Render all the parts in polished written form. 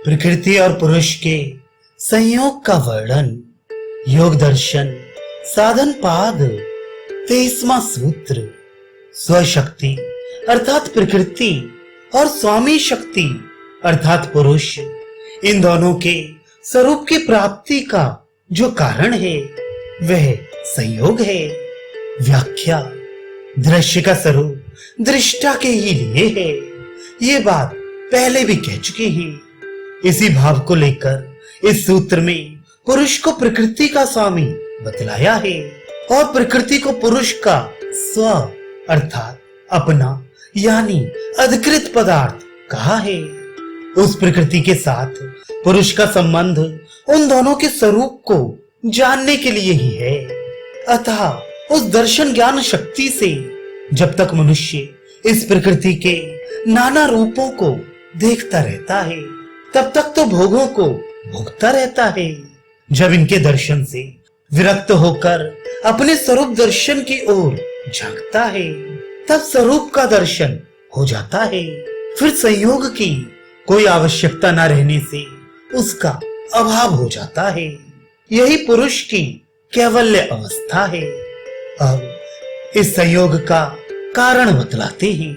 प्रकृति और पुरुष के संयोग का वर्णन। योग दर्शन साधन पाद 23वां सूत्र। स्वशक्ति अर्थात प्रकृति और स्वामी शक्ति अर्थात पुरुष, इन दोनों के स्वरूप की प्राप्ति का जो कारण है वह संयोग है। व्याख्या दृश्य का स्वरूप दृष्टा के ही लिए है। ये बात पहले भी कह चुके हैं। इसी भाव को लेकर इस सूत्र में पुरुष को प्रकृति का स्वामी बतलाया है और प्रकृति को पुरुष का स्व अर्थात अपना यानी अधिकृत पदार्थ कहा है। उस प्रकृति के साथ पुरुष का संबंध उन दोनों के स्वरूप को जानने के लिए ही है। अतः उस दर्शन ज्ञान शक्ति से जब तक मनुष्य इस प्रकृति के नाना रूपों को देखता रहता है तब तक तो भोगों को भोगता रहता है। जब इनके दर्शन से विरक्त होकर अपने स्वरूप दर्शन की ओर झांकता है तब स्वरूप का दर्शन हो जाता है। फिर संयोग की कोई आवश्यकता न रहने से उसका अभाव हो जाता है। यही पुरुष की कैवल्य अवस्था है। अब इस संयोग का कारण बतलाते हैं।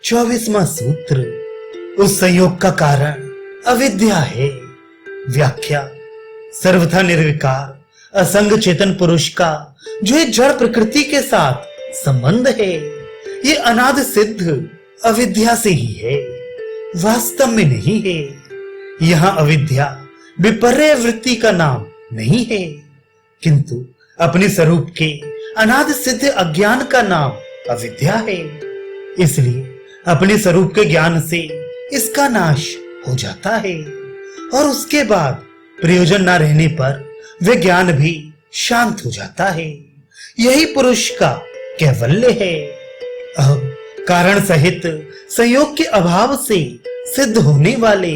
24वां सूत्र। उस संयोग का कारण अविद्या है। व्याख्या सर्वथा निर्विकार असंग चेतन पुरुष का जो एक जड़ प्रकृति के साथ संबंध है ये अनादि सिद्ध अविद्या से ही है, वास्तव में नहीं है। यहाँ अविद्या विपर्य वृत्ति का नाम नहीं है किंतु अपने स्वरूप के अनादि सिद्ध अज्ञान का नाम अविद्या है। इसलिए अपने स्वरूप के ज्ञान से इसका नाश हो जाता है और उसके बाद प्रयोजन न रहने पर वह ज्ञान भी शांत हो जाता है। यही पुरुष का कैवल्य है। अब कारण सहित संयोग के अभाव से सिद्ध होने वाले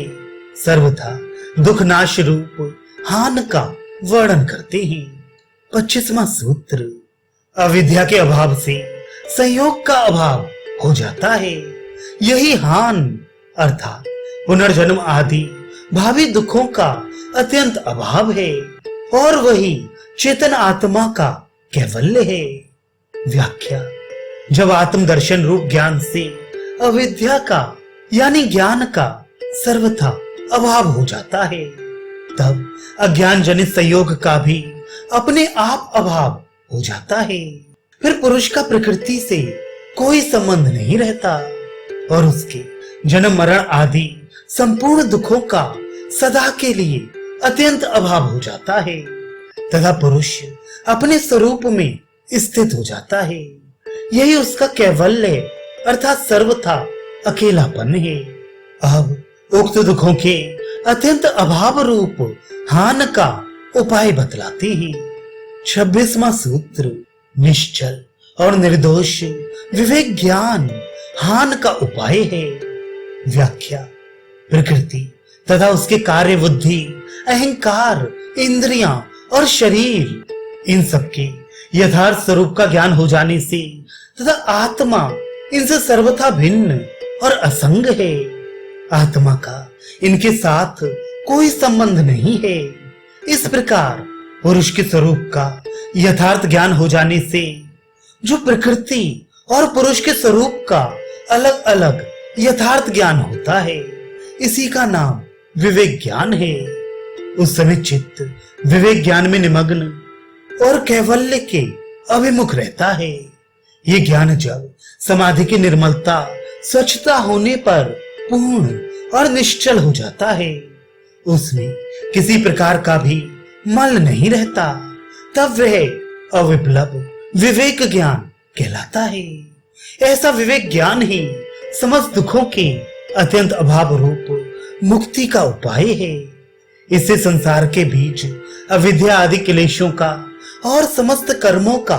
सर्वथा दुख नाश रूप हान का वर्णन करते हैं। 25वां सूत्र। अविद्या के अभाव से संयोग का अभाव हो जाता है। यही हान अर्थात पुनर्जन्म आदि भावी दुखों का अत्यंत अभाव है और वही चेतन आत्मा का कैवल्य है। व्याख्या जब आत्म दर्शन रूप ज्ञान से अविद्या का यानी ज्ञान का सर्वथा अभाव हो जाता है तब अज्ञान जनित संयोग का भी अपने आप अभाव हो जाता है। फिर पुरुष का प्रकृति से कोई संबंध नहीं रहता और उसके जन्म मरण आदि संपूर्ण दुखों का सदा के लिए अत्यंत अभाव हो जाता है तथा पुरुष अपने स्वरूप में स्थित हो जाता है। यही उसका कैवल्य अर्थात सर्वथा अकेलापन है। अब उक्त दुखों के अत्यंत अभाव रूप हान का उपाय बतलाते हैं। 26वां सूत्र। निश्चल और निर्दोष विवेक ज्ञान हान का उपाय है। व्याख्या प्रकृति तथा उसके कार्य बुद्धि अहंकार इंद्रियां और शरीर इन सबके यथार्थ स्वरूप का ज्ञान हो जाने से तथा आत्मा इनसे सर्वथा भिन्न और असंग है। आत्मा का इनके साथ कोई संबंध नहीं है। इस प्रकार पुरुष के स्वरूप का यथार्थ ज्ञान हो जाने से जो प्रकृति और पुरुष के स्वरूप का अलग अलग यथार्थ ज्ञान होता है इसी का नाम विवेक ज्ञान है। उस समय चित्त विवेक ज्ञान में निमग्न और कैवल्य के अभिमुख रहता है। ये ज्ञान जब समाधि की निर्मलता स्वच्छता होने पर पूर्ण और निश्चल हो जाता है उसमें किसी प्रकार का भी मल नहीं रहता तब वह अविप्लव विवेक ज्ञान कहलाता है। ऐसा विवेक ज्ञान ही समस्त दुखों के अत्यंत अभाव रूप मुक्ति का उपाय है। इससे संसार के बीच अविद्या आदि क्लेशों का और समस्त कर्मों का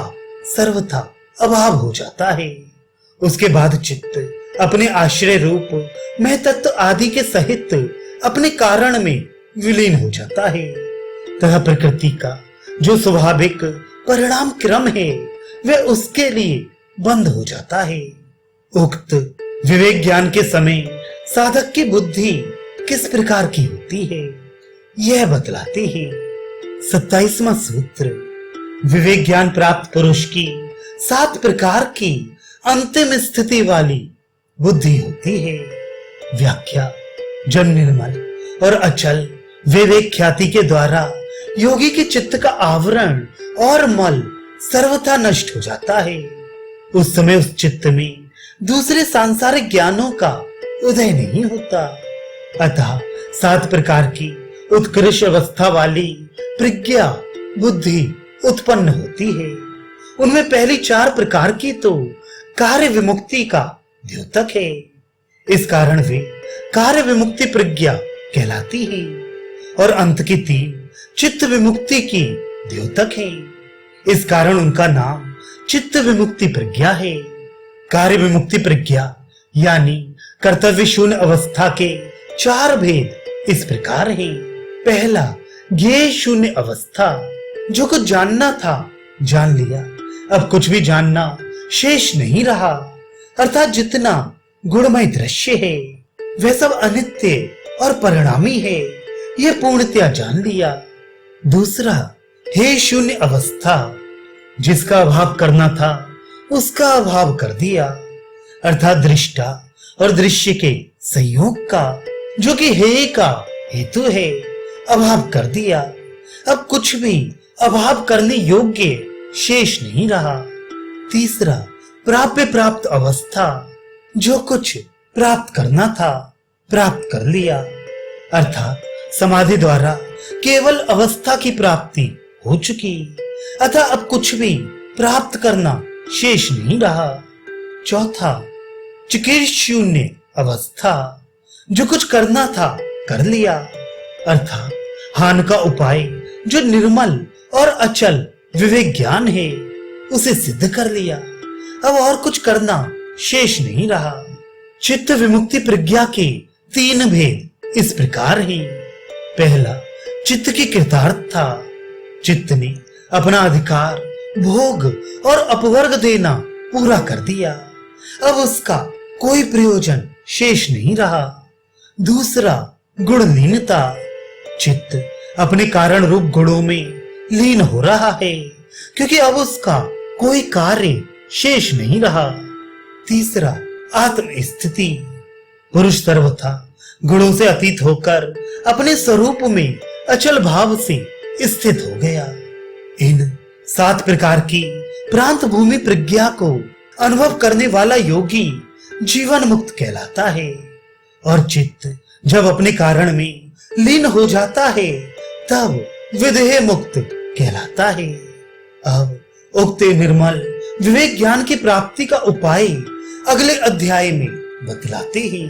सर्वथा अभाव हो जाता है। उसके बाद चित्त अपने आश्रय रूप मैं तत्व आदि के सहित अपने कारण में विलीन हो जाता है तथा प्रकृति का जो स्वाभाविक परिणाम क्रम है वह उसके लिए बंद हो जाता है। उक्त विवेक ज्ञान के समय साधक की बुद्धि किस प्रकार की होती है, यह बतलाते हैं। 27वां सूत्र, विवेक ज्ञान प्राप्त पुरुष की 7 प्रकार की अंतिम स्थिति वाली बुद्धि होती है। व्याख्या, जब निर्मल और अचल विवेक ख्याति के द्वारा योगी के चित्त का आवरण और मल सर्वथा नष्ट हो जाता है, उस समय उस चित्त में दूसरे सांसारिक ज्ञानों का उदय नहीं होता। अतः 7 प्रकार की उत्कृष्ट अवस्था वाली प्रज्ञा बुद्धि उत्पन्न होती है। उनमें पहली 4 प्रकार की तो कार्य विमुक्ति का द्योतक है, इस कारण वे कार्य विमुक्ति प्रज्ञा कहलाती है, और अंत की 3 चित्त विमुक्ति की द्योतक है, इस कारण उनका नाम चित्त विमुक्ति प्रज्ञा है। कार्य विमुक्ति प्रज्ञा यानी कर्तव्य शून्य अवस्था के 4 भेद इस प्रकार हैं। पहला, ज्ञेय शून्य अवस्था, जो कुछ जानना था जान लिया, अब कुछ भी जानना शेष नहीं रहा, अर्थात जितना गुणमय दृश्य है वह सब अनित्य और परिणामी है, यह पूर्णतया जान लिया। दूसरा, हे शून्य अवस्था, जिसका अभाव करना था उसका अभाव कर दिया, अर्थात दृष्टा और दृश्य के संयोग का, जो कि हे का हेतु है, अभाव कर दिया। अब कुछ भी अभाव करने योग्य शेष नहीं रहा। तीसरा, प्राप्य प्राप्त अवस्था, जो कुछ प्राप्त करना था प्राप्त कर लिया, अर्थात समाधि द्वारा केवल अवस्था की प्राप्ति हो चुकी, अतः अब कुछ भी प्राप्त करना शेष नहीं रहा। चौथा, चिकीर्ष शून्य अवस्था, जो कुछ करना था कर लिया, अर्थात हान का उपाय जो निर्मल और अचल विवेक ज्ञान है उसे सिद्ध कर लिया, अब और कुछ करना शेष नहीं रहा। चित्त विमुक्ति प्रज्ञा के 3 भेद इस प्रकार हैं। पहला, चित्त की कृतार्थता, चित्त ने अपना अधिकार भोग और अपवर्ग देना पूरा कर दिया, अब उसका कोई प्रयोजन शेष नहीं रहा। दूसरा, गुणलीनता, चित्त अपने कारण रूप गुणों में लीन हो रहा है, क्योंकि अब उसका कोई कार्य शेष नहीं रहा। तीसरा, आत्म स्थिति, पुरुष सर्वथा गुणों से अतीत होकर अपने स्वरूप में अचल भाव से स्थित हो गया। इन 7 प्रकार की प्रांत भूमि प्रज्ञा को अनुभव करने वाला योगी जीवन मुक्त कहलाता है, और चित्त जब अपने कारण में लीन हो जाता है तब विदेह मुक्त कहलाता है। अब उक्त निर्मल विवेक ज्ञान की प्राप्ति का उपाय अगले अध्याय में बतलाते हैं।